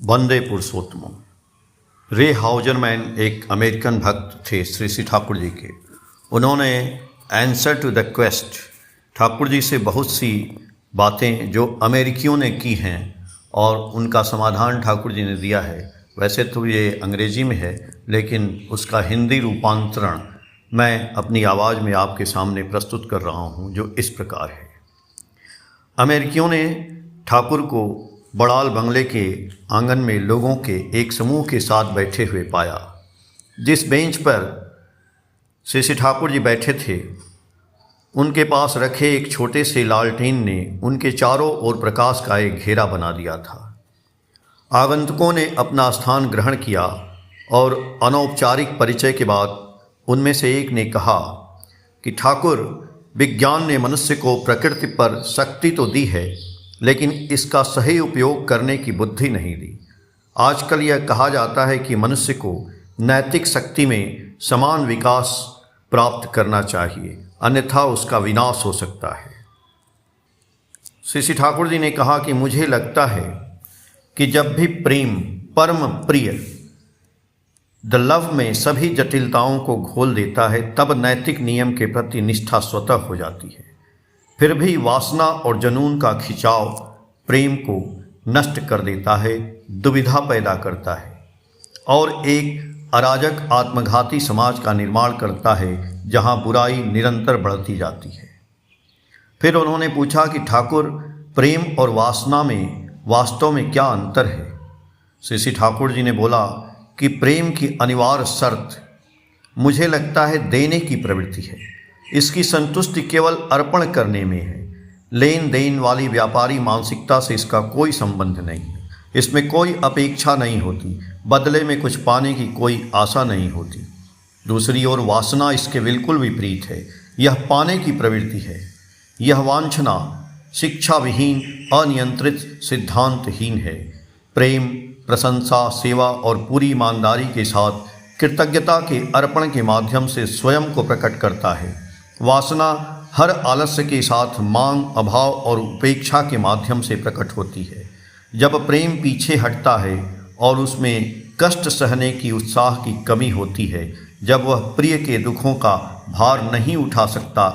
वंदे पुरुषोत्तम। रे हाउजरमैन एक अमेरिकन भक्त थे श्री श्री ठाकुर जी के। उन्होंने answer to the quest Thakur ji से बहुत सी बातें जो अमेरिकियों ने की हैं और उनका समाधान ठाकुर जी ने दिया है। वैसे तो ये अंग्रेजी में है, लेकिन उसका हिंदी रूपांतरण मैं अपनी आवाज़ में आपके सामने प्रस्तुत कर रहा हूँ, जो इस प्रकार है। अमेरिकियों ने ठाकुर को बड़ाल बंगले के आंगन में लोगों के एक समूह के साथ बैठे हुए पाया। जिस बेंच पर श्री श्री ठाकुर जी बैठे थे, उनके पास रखे एक छोटे से लालटेन ने उनके चारों ओर प्रकाश का एक घेरा बना दिया था। आगंतुकों ने अपना स्थान ग्रहण किया और अनौपचारिक परिचय के बाद उनमें से एक ने कहा कि ठाकुर, विज्ञान ने मनुष्य को प्रकृति पर शक्ति तो दी है, लेकिन इसका सही उपयोग करने की बुद्धि नहीं दी। आजकल यह कहा जाता है कि मनुष्य को नैतिक शक्ति में समान विकास प्राप्त करना चाहिए, अन्यथा उसका विनाश हो सकता है। श्री श्री ठाकुर जी ने कहा कि मुझे लगता है कि जब भी प्रेम, परम प्रिय, द लव में सभी जटिलताओं को घोल देता है, तब नैतिक नियम के प्रति निष्ठा स्वतः हो जाती है। फिर भी वासना और जुनून का खिंचाव प्रेम को नष्ट कर देता है, दुविधा पैदा करता है और एक अराजक आत्मघाती समाज का निर्माण करता है, जहां बुराई निरंतर बढ़ती जाती है। फिर उन्होंने पूछा कि ठाकुर, प्रेम और वासना में वास्तव में क्या अंतर है? श्री श्री ठाकुर जी ने बोला कि प्रेम की अनिवार्य शर्त मुझे लगता है देने की प्रवृत्ति है। इसकी संतुष्टि केवल अर्पण करने में है। लेन देन वाली व्यापारी मानसिकता से इसका कोई संबंध नहीं है। इसमें कोई अपेक्षा नहीं होती, बदले में कुछ पाने की कोई आशा नहीं होती। दूसरी ओर वासना इसके बिल्कुल विपरीत है। यह पाने की प्रवृत्ति है। यह वांछना शिक्षा विहीन, अनियंत्रित, सिद्धांतहीन है। प्रेम, प्रशंसा, सेवा और पूरी ईमानदारी के साथ कृतज्ञता के अर्पण के माध्यम से स्वयं को प्रकट करता है। वासना हर आलस्य के साथ मांग, अभाव और उपेक्षा के माध्यम से प्रकट होती है। जब प्रेम पीछे हटता है और उसमें कष्ट सहने की उत्साह की कमी होती है, जब वह प्रिय के दुखों का भार नहीं उठा सकता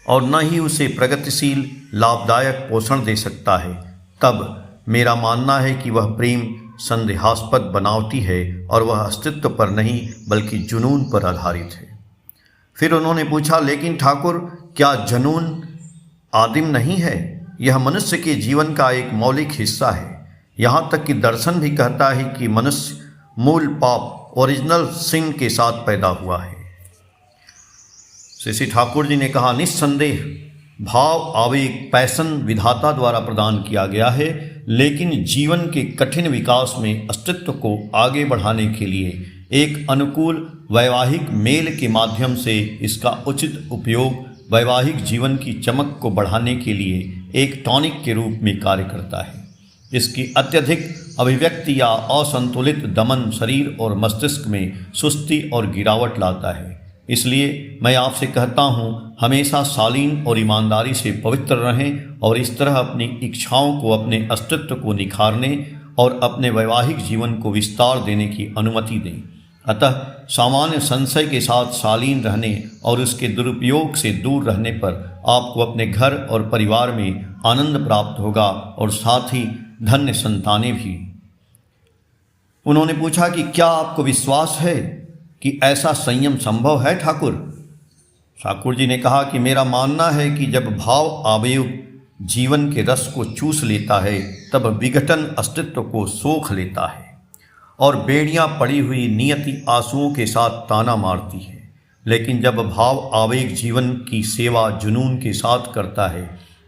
और न ही उसे प्रगतिशील, लाभदायक पोषण दे सकता है, तब मेरा मानना है कि वह प्रेम संदेहास्पद बनावटी है और वह अस्तित्व पर नहीं बल्कि जुनून पर आधारित है। फिर उन्होंने पूछा, लेकिन ठाकुर, क्या जुनून आदिम नहीं है? यह मनुष्य के जीवन का एक मौलिक हिस्सा है। यहाँ तक कि दर्शन भी कहता है कि मनुष्य मूल पाप, ओरिजिनल सिन के साथ पैदा हुआ है। श्री श्री ठाकुर जी ने कहा, निस्संदेह भाव, आवेग, पैशन विधाता द्वारा प्रदान किया गया है, लेकिन जीवन के कठिन विकास में अस्तित्व को आगे बढ़ाने के लिए एक अनुकूल वैवाहिक मेल के माध्यम से इसका उचित उपयोग वैवाहिक जीवन की चमक को बढ़ाने के लिए एक टॉनिक के रूप में कार्य करता है। इसकी अत्यधिक अभिव्यक्ति या असंतुलित दमन शरीर और मस्तिष्क में सुस्ती और गिरावट लाता है। इसलिए मैं आपसे कहता हूँ, हमेशा शालीन और ईमानदारी से पवित्र रहें और इस तरह अपनी इच्छाओं को, अपने अस्तित्व को निखारने और अपने वैवाहिक जीवन को विस्तार देने की अनुमति दें। अतः सामान्य संशय के साथ शालीन रहने और उसके दुरुपयोग से दूर रहने पर आपको अपने घर और परिवार में आनंद प्राप्त होगा और साथ ही धन्य संतानें भी। उन्होंने पूछा कि क्या आपको विश्वास है कि ऐसा संयम संभव है ठाकुर? ठाकुर जी ने कहा कि मेरा मानना है कि जब भाव आवेग जीवन के रस को चूस लेता है, तब विघटन अस्तित्व को सोख लेता है और बेड़ियां पड़ी हुई नियति आंसुओं के साथ ताना मारती है। लेकिन जब भाव आवेग जीवन की सेवा जुनून के साथ करता है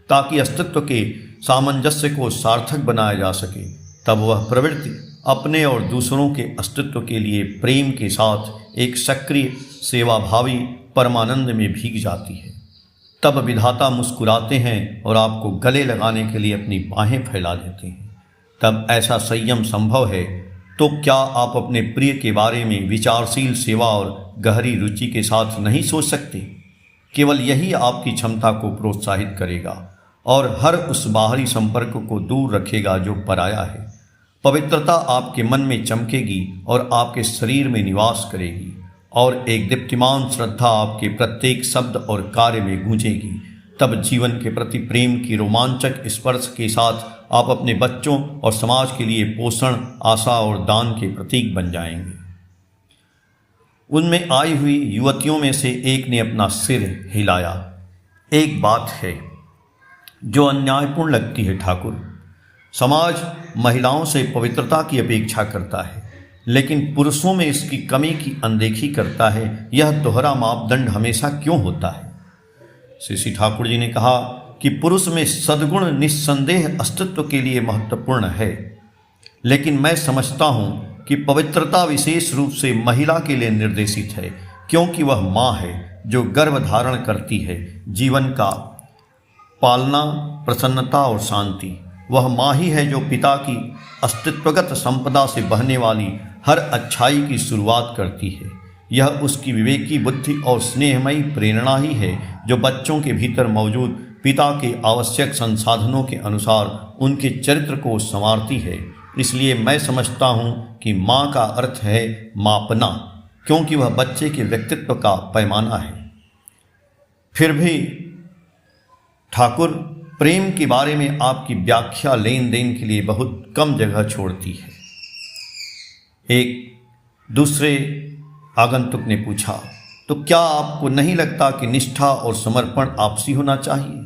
ताकि अस्तित्व के सामंजस्य को सार्थक बनाया जा सके, तब वह प्रवृत्ति अपने और दूसरों के अस्तित्व के लिए प्रेम के साथ एक सक्रिय, सेवाभावी परमानंद में भीग जाती है। तब विधाता मुस्कुराते हैं और आपको गले लगाने के लिए अपनी बाहें फैला देते हैं। तब ऐसा संयम संभव है तो क्या आप अपने प्रिय के बारे में विचारशील सेवा और गहरी रुचि के साथ नहीं सोच सकते? केवल यही आपकी क्षमता को प्रोत्साहित करेगा और हर उस बाहरी संपर्क को दूर रखेगा जो पराया है। पवित्रता आपके मन में चमकेगी और आपके शरीर में निवास करेगी, और एक दीप्तिमान श्रद्धा आपके प्रत्येक शब्द और कार्य में गूंजेगी। तब जीवन के प्रति प्रेम की रोमांचक स्पर्श के साथ आप अपने बच्चों और समाज के लिए पोषण, आशा और दान के प्रतीक बन जाएंगे। उनमें आई हुई युवतियों में से एक ने अपना सिर हिलाया। एक बात है जो अन्यायपूर्ण लगती है ठाकुर। समाज महिलाओं से पवित्रता की अपेक्षा करता है, लेकिन पुरुषों में इसकी कमी की अनदेखी करता है। यह दोहरा मापदंड हमेशा क्यों होता है? श्री ठाकुर जी ने कहा कि पुरुष में सद्गुण निस्संदेह अस्तित्व के लिए महत्वपूर्ण है, लेकिन मैं समझता हूँ कि पवित्रता विशेष रूप से महिला के लिए निर्देशित है, क्योंकि वह माँ है जो गर्भ धारण करती है, जीवन का पालना, प्रसन्नता और शांति। वह माँ ही है जो पिता की अस्तित्वगत संपदा से बहने वाली हर अच्छाई की शुरुआत करती है। यह उसकी विवेकी बुद्धि और स्नेहमयी प्रेरणा ही है जो बच्चों के भीतर मौजूद पिता के आवश्यक संसाधनों के अनुसार उनके चरित्र को संवारती है। इसलिए मैं समझता हूँ कि माँ का अर्थ है मापना, क्योंकि वह बच्चे के व्यक्तित्व का पैमाना है। फिर भी ठाकुर प्रेम के बारे में आपकी व्याख्या लेन देन के लिए बहुत कम जगह छोड़ती है। एक दूसरे आगंतुक ने पूछा, तो क्या आपको नहीं लगता कि निष्ठा और समर्पण आपसी होना चाहिए?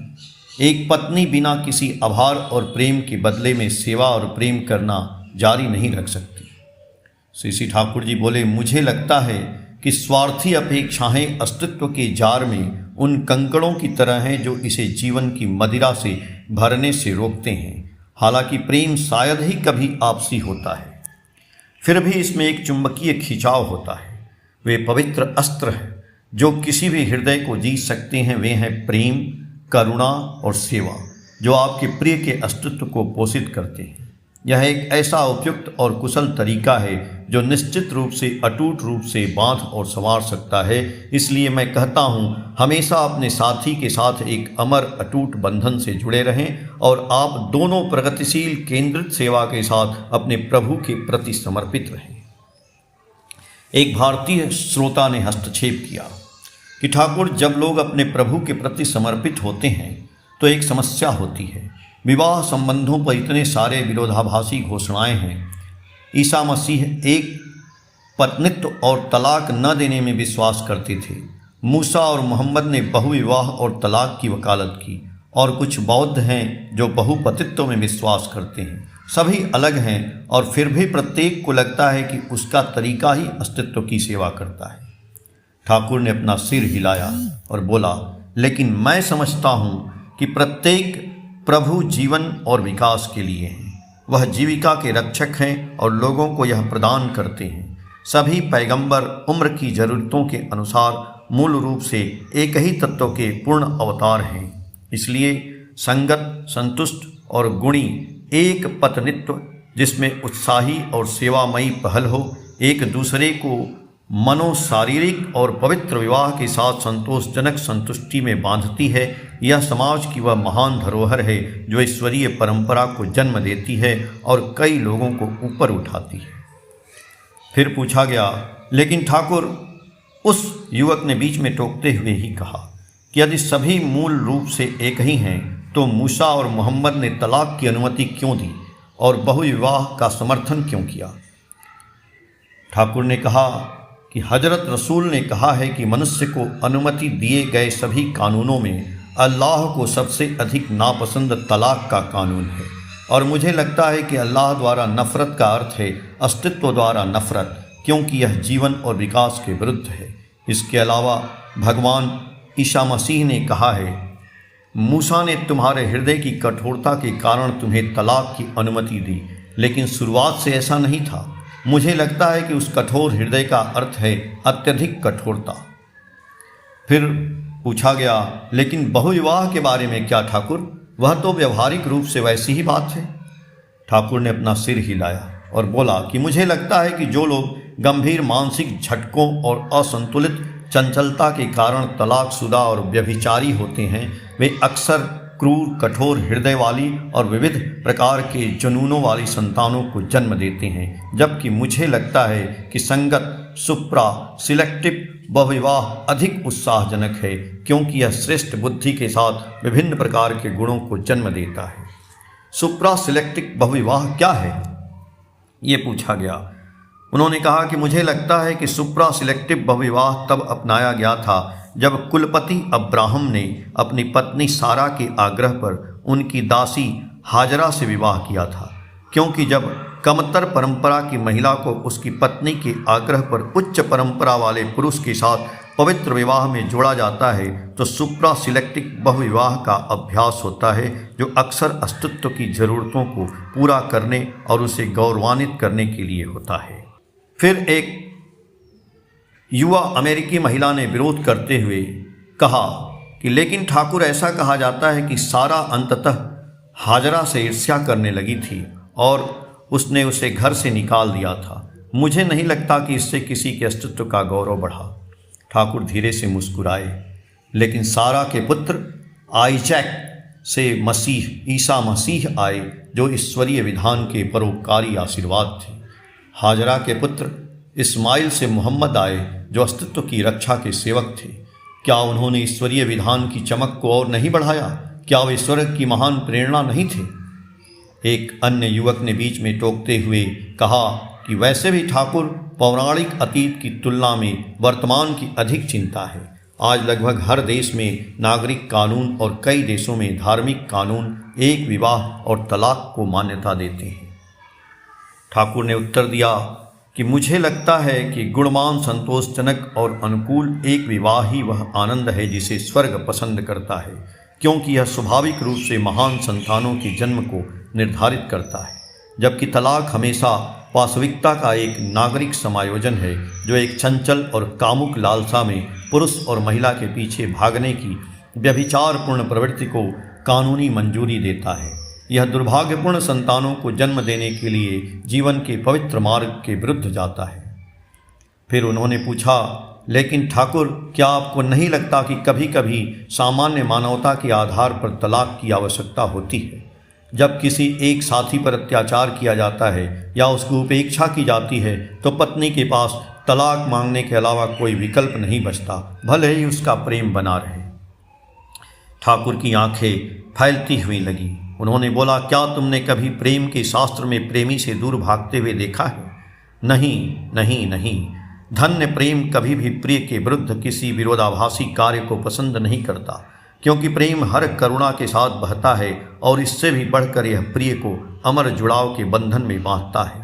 एक पत्नी बिना किसी आभार और प्रेम के बदले में सेवा और प्रेम करना जारी नहीं रख सकती। श्री ठाकुर जी बोले, मुझे लगता है कि स्वार्थी अपेक्षाएं अस्तित्व के जार में उन कंकड़ों की तरह हैं जो इसे जीवन की मदिरा से भरने से रोकते हैं। हालांकि प्रेम शायद ही कभी आपसी होता है, फिर भी इसमें एक चुंबकीय खिंचाव होता है। वे पवित्र अस्त्र हैं जो किसी भी हृदय को जीत सकते हैं। वे हैं प्रेम, करुणा और सेवा, जो आपके प्रिय के अस्तित्व को पोषित करते हैं। यह एक ऐसा उपयुक्त और कुशल तरीका है जो निश्चित रूप से अटूट रूप से बांध और संवार सकता है। इसलिए मैं कहता हूँ, हमेशा अपने साथी के साथ एक अमर अटूट बंधन से जुड़े रहें और आप दोनों प्रगतिशील केंद्रित सेवा के साथ अपने प्रभु के प्रति समर्पित रहें। एक भारतीय श्रोता ने हस्तक्षेप किया कि ठाकुर, जब लोग अपने प्रभु के प्रति समर्पित होते हैं तो एक समस्या होती है। विवाह संबंधों पर इतने सारे विरोधाभासी घोषणाएं हैं। ईसा मसीह एक पत्नित्व और तलाक न देने में विश्वास करते थे। मूसा और मोहम्मद ने बहुविवाह और तलाक की वकालत की, और कुछ बौद्ध हैं जो बहुपतित्व में विश्वास करते हैं। सभी अलग हैं और फिर भी प्रत्येक को लगता है कि उसका तरीका ही अस्तित्व की सेवा करता है। ठाकुर ने अपना सिर हिलाया और बोला, लेकिन मैं समझता हूँ कि प्रत्येक प्रभु जीवन और विकास के लिए हैं। वह जीविका के रक्षक हैं और लोगों को यह प्रदान करते हैं। सभी पैगंबर उम्र की ज़रूरतों के अनुसार मूल रूप से एक ही तत्व के पूर्ण अवतार हैं। इसलिए संगत, संतुष्ट और गुणी एक पत्नित्व जिसमें उत्साही और सेवामयी पहल हो, एक दूसरे को मनोशारीरिक और पवित्र विवाह के साथ संतोषजनक संतुष्टि में बांधती है। यह समाज की वह महान धरोहर है जो ईश्वरीय परंपरा को जन्म देती है और कई लोगों को ऊपर उठाती है। फिर पूछा गया, लेकिन ठाकुर, उस युवक ने बीच में टोकते हुए ही कहा कि यदि सभी मूल रूप से एक ही हैं तो मूसा और मोहम्मद ने तलाक की अनुमति क्यों दी और बहुविवाह का समर्थन क्यों किया? ठाकुर ने कहा कि हजरत रसूल ने कहा है कि मनुष्य को अनुमति दिए गए सभी कानूनों में अल्लाह को सबसे अधिक नापसंद तलाक का कानून है, और मुझे लगता है कि अल्लाह द्वारा नफ़रत का अर्थ है अस्तित्व द्वारा नफ़रत, क्योंकि यह जीवन और विकास के विरुद्ध है। इसके अलावा भगवान ईसा मसीह ने कहा है, मूसा ने तुम्हारे हृदय की कठोरता के कारण तुम्हें तलाक की अनुमति दी, लेकिन शुरुआत से ऐसा नहीं था। मुझे लगता है कि उस कठोर हृदय का अर्थ है अत्यधिक कठोरता। फिर पूछा गया, लेकिन बहुविवाह के बारे में क्या ठाकुर? वह तो व्यवहारिक रूप से वैसी ही बात है। ठाकुर ने अपना सिर हिलाया और बोला कि मुझे लगता है कि जो लोग गंभीर मानसिक झटकों और असंतुलित चंचलता के कारण तलाकशुदा और व्यभिचारी होते हैं, वे अक्सर क्रूर, कठोर हृदय वाली और विविध प्रकार के जुनूनों वाली संतानों को जन्म देते हैं, जबकि मुझे लगता है कि संगत सुप्रा सिलेक्टिव बहुविवाह अधिक उत्साहजनक है, क्योंकि यह श्रेष्ठ बुद्धि के साथ विभिन्न प्रकार के गुणों को जन्म देता है। सुप्रा सिलेक्टिव बहुविवाह क्या है, ये पूछा गया। उन्होंने कहा कि मुझे लगता है कि सुप्रा सिलेक्टिव बहुविवाह तब अपनाया गया था जब कुलपति अब्राहम ने अपनी पत्नी सारा के आग्रह पर उनकी दासी हाजरा से विवाह किया था, क्योंकि जब कमतर परंपरा की महिला को उसकी पत्नी के आग्रह पर उच्च परंपरा वाले पुरुष के साथ पवित्र विवाह में जोड़ा जाता है तो सुप्रा सिलेक्टिव बहुविवाह का अभ्यास होता है, जो अक्सर अस्तित्व की ज़रूरतों को पूरा करने और उसे गौरवान्वित करने के लिए होता है। फिर एक युवा अमेरिकी महिला ने विरोध करते हुए कहा कि लेकिन ठाकुर, ऐसा कहा जाता है कि सारा अंततः हाजरा से ईर्ष्या करने लगी थी और उसने उसे घर से निकाल दिया था। मुझे नहीं लगता कि इससे किसी के अस्तित्व का गौरव बढ़ा। ठाकुर धीरे से मुस्कुराए। लेकिन सारा के पुत्र आइजैक से मसीह ईसा मसीह आए, जो ईश्वरीय विधान के परोपकारी आशीर्वाद थे। हाजरा के पुत्र इस्माइल से मोहम्मद आए, जो अस्तित्व की रक्षा के सेवक थे। क्या उन्होंने ईश्वरीय विधान की चमक को और नहीं बढ़ाया? क्या वे स्वर्ग की महान प्रेरणा नहीं थे? एक अन्य युवक ने बीच में टोकते हुए कहा कि वैसे भी ठाकुर, पौराणिक अतीत की तुलना में वर्तमान की अधिक चिंता है। आज लगभग हर देश में नागरिक कानून और कई देशों में धार्मिक कानून एक विवाह और तलाक को मान्यता देते हैं। ठाकुर ने उत्तर दिया कि मुझे लगता है कि गुणवान, संतोषजनक और अनुकूल एक विवाह ही वह आनंद है जिसे स्वर्ग पसंद करता है, क्योंकि यह स्वाभाविक रूप से महान संतानों के जन्म को निर्धारित करता है, जबकि तलाक हमेशा वास्तविकता का एक नागरिक समायोजन है, जो एक चंचल और कामुक लालसा में पुरुष और महिला के पीछे भागने की व्यभिचारपूर्ण प्रवृत्ति को कानूनी मंजूरी देता है। यह दुर्भाग्यपूर्ण संतानों को जन्म देने के लिए जीवन के पवित्र मार्ग के विरुद्ध जाता है। फिर उन्होंने पूछा, लेकिन ठाकुर, क्या आपको नहीं लगता कि कभी कभी सामान्य मानवता के आधार पर तलाक की आवश्यकता होती है? जब किसी एक साथी पर अत्याचार किया जाता है या उसकी उपेक्षा की जाती है तो पत्नी के पास तलाक मांगने के अलावा कोई विकल्प नहीं बचता, भले ही उसका प्रेम बना रहे। ठाकुर की आंखें फैलती हुई लगी। उन्होंने बोला, क्या तुमने कभी प्रेम के शास्त्र में प्रेमी से दूर भागते हुए देखा है? नहीं नहीं नहीं। धन्य प्रेम कभी भी प्रिय के विरुद्ध किसी विरोधाभासी कार्य को पसंद नहीं करता, क्योंकि प्रेम हर करुणा के साथ बहता है और इससे भी बढ़कर यह प्रिय को अमर जुड़ाव के बंधन में बांधता है।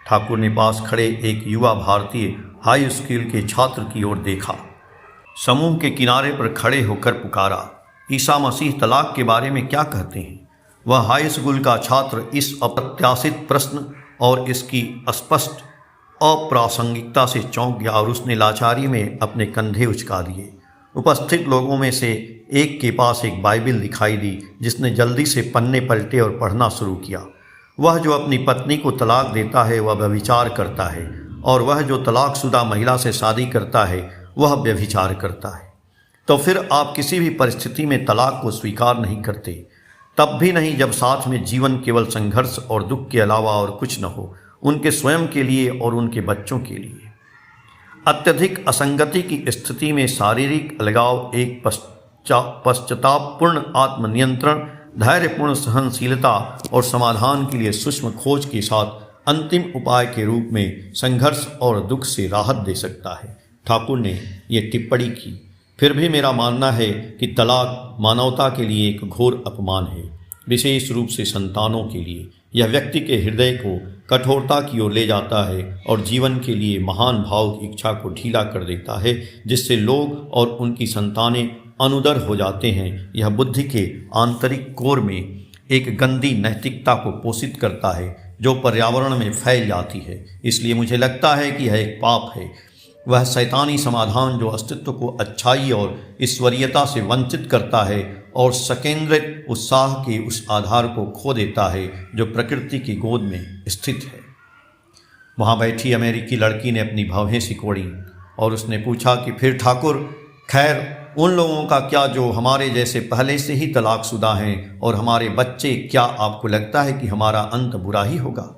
ठाकुर ने पास खड़े एक युवा भारतीय हाई स्कूल के छात्र की ओर देखा। समूह के किनारे पर खड़े होकर पुकारा, ईसा मसीह तलाक के बारे में क्या कहते हैं? वह हाई स्कूल का छात्र इस अप्रत्याशित प्रश्न और इसकी स्पष्ट अप्रासंगिकता से चौंक गया और उसने लाचारी में अपने कंधे उचका दिए। उपस्थित लोगों में से एक के पास एक बाइबिल दिखाई दी, जिसने जल्दी से पन्ने पलटे और पढ़ना शुरू किया। वह जो अपनी पत्नी को तलाक देता है वह व्यभिचार करता है, और वह जो तलाकशुदा महिला से शादी करता है वह व्यभिचार करता है। तो फिर आप किसी भी परिस्थिति में तलाक को स्वीकार नहीं करते, तब भी नहीं जब साथ में जीवन केवल संघर्ष और दुख के अलावा और कुछ न हो, उनके स्वयं के लिए और उनके बच्चों के लिए। अत्यधिक असंगति की स्थिति में शारीरिक अलगाव एक पश्चातापपूर्ण आत्मनियंत्रण, धैर्यपूर्ण सहनशीलता और समाधान के लिए सूक्ष्म खोज के साथ अंतिम उपाय के रूप में संघर्ष और दुख से राहत दे सकता है। ठाकुर ने ये टिप्पणी की। फिर भी मेरा मानना है कि तलाक मानवता के लिए एक घोर अपमान है, विशेष रूप से संतानों के लिए। यह व्यक्ति के हृदय को कठोरता की ओर ले जाता है और जीवन के लिए महान भाव की इच्छा को ढीला कर देता है, जिससे लोग और उनकी संतानें अनुदर हो जाते हैं। यह बुद्धि के आंतरिक कोर में एक गंदी नैतिकता को पोषित करता है जो पर्यावरण में फैल जाती है। इसलिए मुझे लगता है कि यह एक पाप है, वह शैतानी समाधान जो अस्तित्व को अच्छाई और ईश्वरीयता से वंचित करता है और सकेंद्रित उत्साह के उस आधार को खो देता है जो प्रकृति की गोद में स्थित है। वहाँ बैठी अमेरिकी लड़की ने अपनी भवें सिकोड़ी और उसने पूछा कि फिर ठाकुर, खैर उन लोगों का क्या जो हमारे जैसे पहले से ही तलाकशुदा हैं, और हमारे बच्चे, क्या आपको लगता है कि हमारा अंत बुरा ही होगा?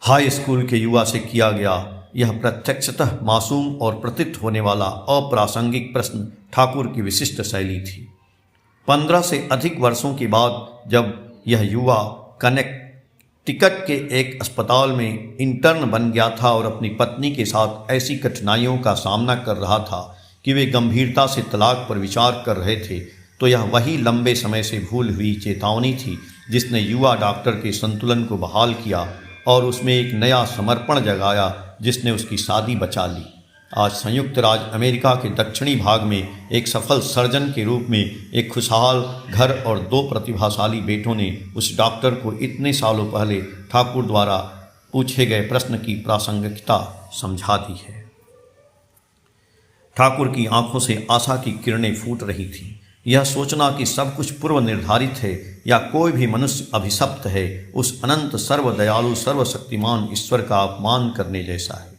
हाई स्कूल के युवा से किया गया यह प्रत्यक्षतः मासूम और प्रतीत होने वाला अप्रासंगिक प्रश्न ठाकुर की विशिष्ट शैली थी। 15 से अधिक वर्षों के बाद जब यह युवा कनेक्टिकट के एक अस्पताल में इंटर्न बन गया था और अपनी पत्नी के साथ ऐसी कठिनाइयों का सामना कर रहा था कि वे गंभीरता से तलाक पर विचार कर रहे थे, तो यह वही लंबे समय से भूल हुई चेतावनी थी जिसने युवा डॉक्टर के संतुलन को बहाल किया और उसमें एक नया समर्पण जगाया जिसने उसकी शादी बचा ली। आज संयुक्त राज्य अमेरिका के दक्षिणी भाग में एक सफल सर्जन के रूप में एक खुशहाल घर और 2 प्रतिभाशाली बेटों ने उस डॉक्टर को इतने सालों पहले ठाकुर द्वारा पूछे गए प्रश्न की प्रासंगिकता समझा दी है। ठाकुर की आंखों से आशा की किरणें फूट रही थीं। यह सोचना कि सब कुछ पूर्व निर्धारित है या कोई भी मनुष्य अभिशप्त है, उस अनंत सर्वदयालु सर्वशक्तिमान ईश्वर का अपमान करने जैसा है।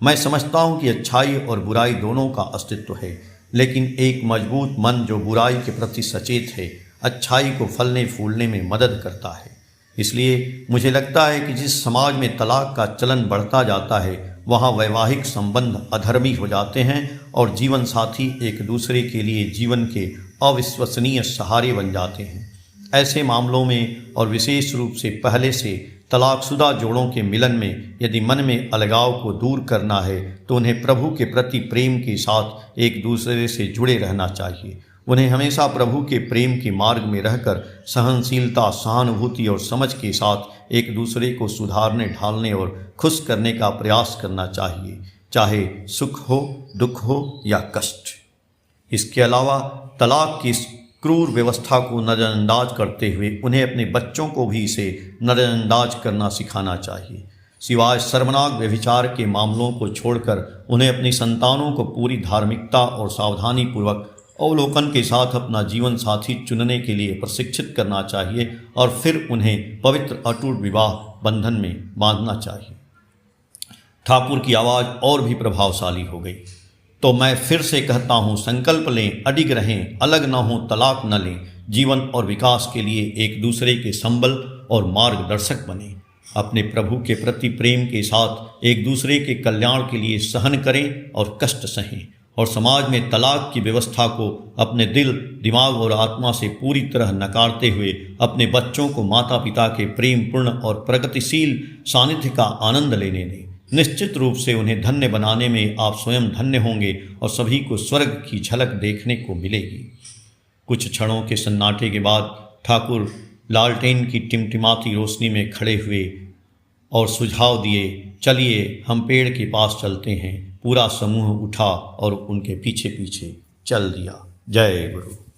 मैं समझता हूँ कि अच्छाई और बुराई दोनों का अस्तित्व है, लेकिन एक मजबूत मन जो बुराई के प्रति सचेत है, अच्छाई को फलने फूलने में मदद करता है। इसलिए मुझे लगता है कि जिस समाज में तलाक का चलन बढ़ता जाता है, वहाँ वैवाहिक संबंध अधर्मी हो जाते हैं और जीवन साथी एक दूसरे के लिए जीवन के अविश्वसनीय सहारे बन जाते हैं। ऐसे मामलों में और विशेष रूप से पहले से तलाकशुदा जोड़ों के मिलन में यदि मन में अलगाव को दूर करना है तो उन्हें प्रभु के प्रति प्रेम के साथ एक दूसरे से जुड़े रहना चाहिए। उन्हें हमेशा प्रभु के प्रेम के मार्ग में रहकर सहनशीलता, सहानुभूति और समझ के साथ एक दूसरे को सुधारने, ढालने और खुश करने का प्रयास करना चाहिए, चाहे सुख हो, दुख हो या कष्ट। इसके अलावा तलाक की क्रूर व्यवस्था को नज़रअंदाज करते हुए उन्हें अपने बच्चों को भी इसे नज़रअंदाज करना सिखाना चाहिए। सिवाय शर्मनाक व्यभिचार के मामलों को छोड़कर उन्हें अपनी संतानों को पूरी धार्मिकता और सावधानीपूर्वक अवलोकन के साथ अपना जीवन साथी चुनने के लिए प्रशिक्षित करना चाहिए और फिर उन्हें पवित्र अटूट विवाह बंधन में बांधना चाहिए। ठाकुर की आवाज़ और भी प्रभावशाली हो गई। तो मैं फिर से कहता हूँ, संकल्प लें, अडिग रहें, अलग न हों, तलाक न लें, जीवन और विकास के लिए एक दूसरे के संबल और मार्गदर्शक बनें, अपने प्रभु के प्रति प्रेम के साथ एक दूसरे के कल्याण के लिए सहन करें और कष्ट सहें, और समाज में तलाक की व्यवस्था को अपने दिल, दिमाग और आत्मा से पूरी तरह नकारते हुए अपने बच्चों को माता पिता के प्रेमपूर्ण और प्रगतिशील सानिध्य का आनंद लेने दें। निश्चित रूप से उन्हें धन्य बनाने में आप स्वयं धन्य होंगे और सभी को स्वर्ग की झलक देखने को मिलेगी। कुछ क्षणों के सन्नाटे के बाद ठाकुर लालटेन की टिमटिमाती रोशनी में खड़े हुए और सुझाव दिए, चलिए हम पेड़ के पास चलते हैं। पूरा समूह उठा और उनके पीछे पीछे चल दिया। जय गुरु।